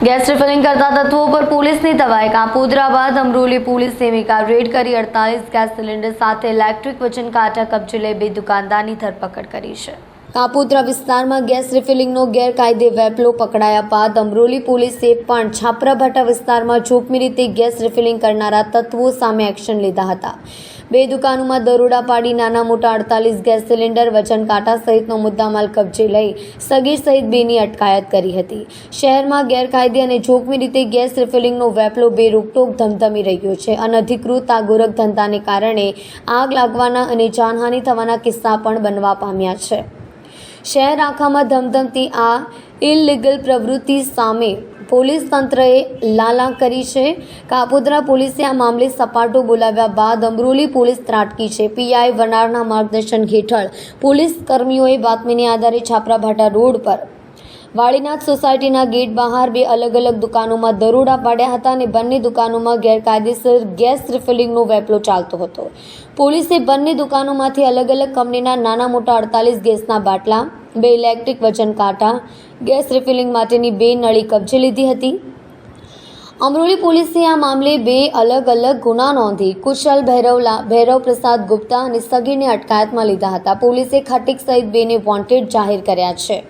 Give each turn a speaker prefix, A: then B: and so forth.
A: Gas refilling કરતા તત્વો પર પોલીસની તવાઈ। કાપોદ્રા બાદ અમરોલી પોલીસે મેગા રેડ કરી 48 ગેસ સિલિન્ડર સાથે ઇલેક્ટ્રિક વજન કાંટા કબજે લઈ 2 દુકાનદારની ધરપકડ કરી છે। કાપોદ્રા વિસ્તારમાં ગેસ રિફિલિંગનો ગેરકાયદે વેપલો પકડાયા બાદ અમરોલી પોલીસે પણ છાપરાભાટા વિસ્તારમાં જોખમી રીતે ગેસ રિફિલિંગ કરનારા તત્વો સામે એક્શન લીધા હતા। 2 દુકાનોમાં દરોડા પાડી નાના મોટા 48 ગેસ સિલિન્ડર, વજન કાંટા સહિતનો મુદ્દામાલ કબજે લઈ સગીર સહિત 2ની અટકાયત કરી હતી। શહેરમાં ગેરકાયદે અને જોખમી રીતે ગેસ રિફિલિંગનો વેપલો બેરોકટોક ધમધમી રહ્યો છે। અનધિકૃત આ ગોરખ ધંધાને કારણે આગ લાગવાના અને જાનહાનિ થવાના કિસ્સા પણ બનવા પામ્યા છે। શહેર આખામાં ધમધમતી આ ઇલીગલ પ્રવૃત્તિ સામે પોલીસ તંત્રએ લાલા કરી છે। કાપોદ્રા પોલીસે આ મામલે સપાટો બોલાવ્યા બાદ અમરોલી પોલીસ ત્રાટકી છે। પીઆઈ વનારના માર્ગદર્શન હેઠળ પોલીસ કર્મીઓએ બાતમીને આધારે છાપરાભાટા રોડ પર વાળીનાથ સોસાયટીના ગેટ બહાર 2 અલગ અલગ દુકાનોમાં દરોડા પાડ્યા હતા અને બંને દુકાનોમાં ગેરકાયદેસર ગેસ રિફિલિંગનો વેપલો ચાલતો હતો। પોલીસે બંને દુકાનોમાંથી અલગ અલગ કંપનીના નાના મોટા 48 ગેસના બાટલા, 2 ઇલેક્ટ્રિક વજન કાંટા, ગેસ રિફિલિંગ માટેની 2 નળી કબજે લીધી હતી। અમરોલી પોલીસે આ મામલે 2 અલગ અલગ ગુના નોંધી કુશલ ભૈરવ પ્રસાદ ગુપ્તા અને સગીરને અટકાયતમાં લીધા હતા। પોલીસે ખટીક સહિત 2ને વોન્ટેડ જાહેર કર્યા છે।